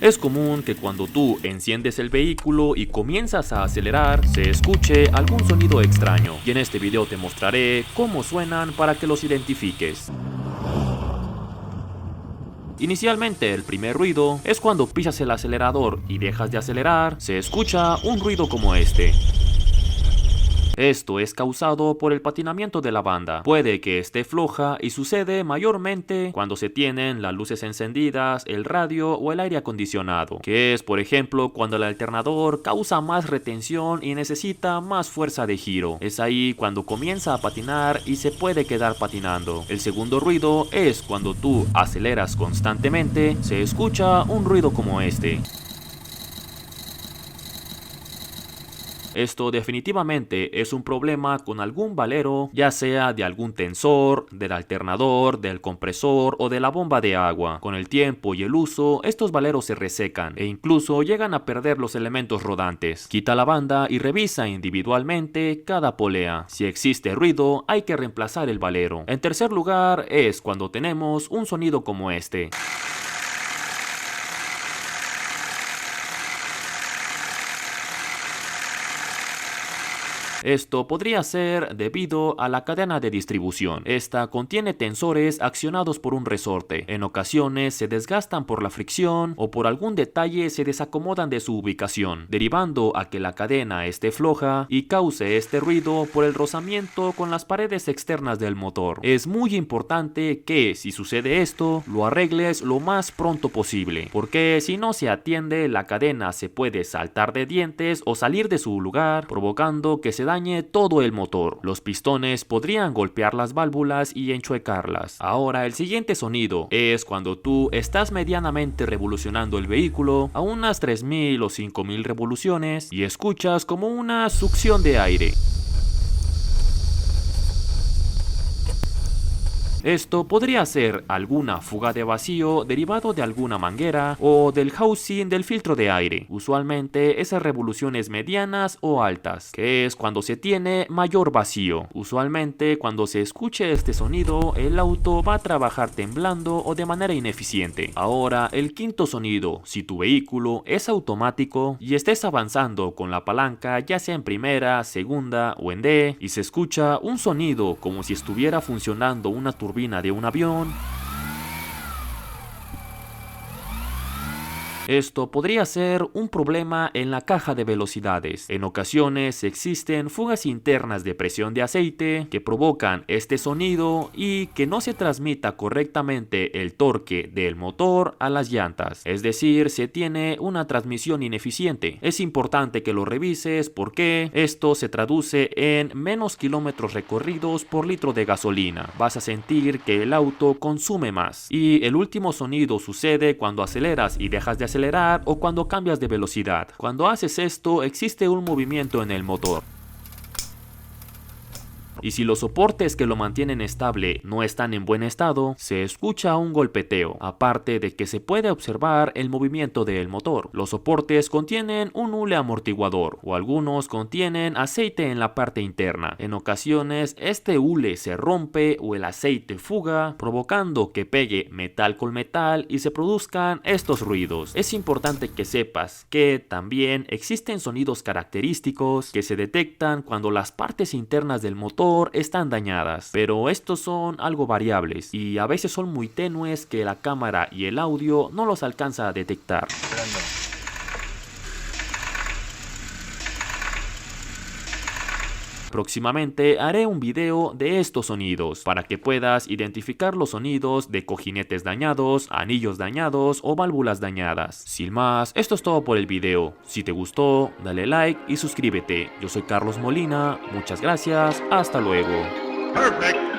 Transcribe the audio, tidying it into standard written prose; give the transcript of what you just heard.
Es común que cuando tú enciendes el vehículo y comienzas a acelerar, se escuche algún sonido extraño, y en este video te mostraré cómo suenan para que los identifiques. Inicialmente, el primer ruido es cuando pisas el acelerador y dejas de acelerar, se escucha un ruido como este. Esto es causado por el patinamiento de la banda. Puede que esté floja y sucede mayormente cuando se tienen las luces encendidas, el radio o el aire acondicionado, que es por ejemplo cuando el alternador causa más retención y necesita más fuerza de giro. Es ahí cuando comienza a patinar y se puede quedar patinando. El segundo ruido es cuando tú aceleras constantemente, se escucha un ruido como este. Esto definitivamente es un problema con algún valero, ya sea de algún tensor, del alternador, del compresor o de la bomba de agua. Con el tiempo y el uso, estos valeros se resecan e incluso llegan a perder los elementos rodantes. Quita la banda y revisa individualmente cada polea. Si existe ruido, hay que reemplazar el valero. En tercer lugar es cuando tenemos un sonido como este. Esto podría ser debido a la cadena de distribución. Esta contiene tensores accionados por un resorte. En ocasiones se desgastan por la fricción o por algún detalle se desacomodan de su ubicación, derivando a que la cadena esté floja y cause este ruido por el rozamiento con las paredes externas del motor. Es muy importante que, si sucede esto, lo arregles lo más pronto posible, porque si no se atiende, la cadena se puede saltar de dientes o salir de su lugar, provocando que se dañe todo el motor. Los pistones podrían golpear las válvulas y enchuecarlas. Ahora, el siguiente sonido es cuando tú estás medianamente revolucionando el vehículo a unas 3000 o 5000 revoluciones y escuchas como una succión de aire. Esto podría ser alguna fuga de vacío derivado de alguna manguera o del housing del filtro de aire. Usualmente esas revoluciones medianas o altas, que es cuando se tiene mayor vacío. Usualmente cuando se escuche este sonido, el auto va a trabajar temblando o de manera ineficiente. Ahora, el quinto sonido, si tu vehículo es automático y estés avanzando con la palanca ya sea en primera, segunda o en D y se escucha un sonido como si estuviera funcionando una turbina de un avión. Esto podría ser un problema en la caja de velocidades. En ocasiones existen fugas internas de presión de aceite que provocan este sonido y que no se transmita correctamente el torque del motor a las llantas. Es decir, se tiene una transmisión ineficiente. Es importante que lo revises porque esto se traduce en menos kilómetros recorridos por litro de gasolina. Vas a sentir que el auto consume más. Y el último sonido sucede cuando aceleras y dejas de acelerar o cuando cambias de velocidad. Cuando haces esto, existe un movimiento en el motor. Y si los soportes que lo mantienen estable no están en buen estado, se escucha un golpeteo, aparte de que se puede observar el movimiento del motor. Los soportes contienen un hule amortiguador o algunos contienen aceite en la parte interna. En ocasiones este hule se rompe o el aceite fuga, provocando que pegue metal con metal y se produzcan estos ruidos. Es importante que sepas que también existen sonidos característicos que se detectan cuando las partes internas del motor están dañadas, pero estos son algo variables y a veces son muy tenues que la cámara y el audio no los alcanza a detectar. Próximamente haré un video de estos sonidos para que puedas identificar los sonidos de cojinetes dañados, anillos dañados o válvulas dañadas. Sin más, esto es todo por el video. Si te gustó, dale like y suscríbete. Yo soy Carlos Molina, muchas gracias, hasta luego. Perfect.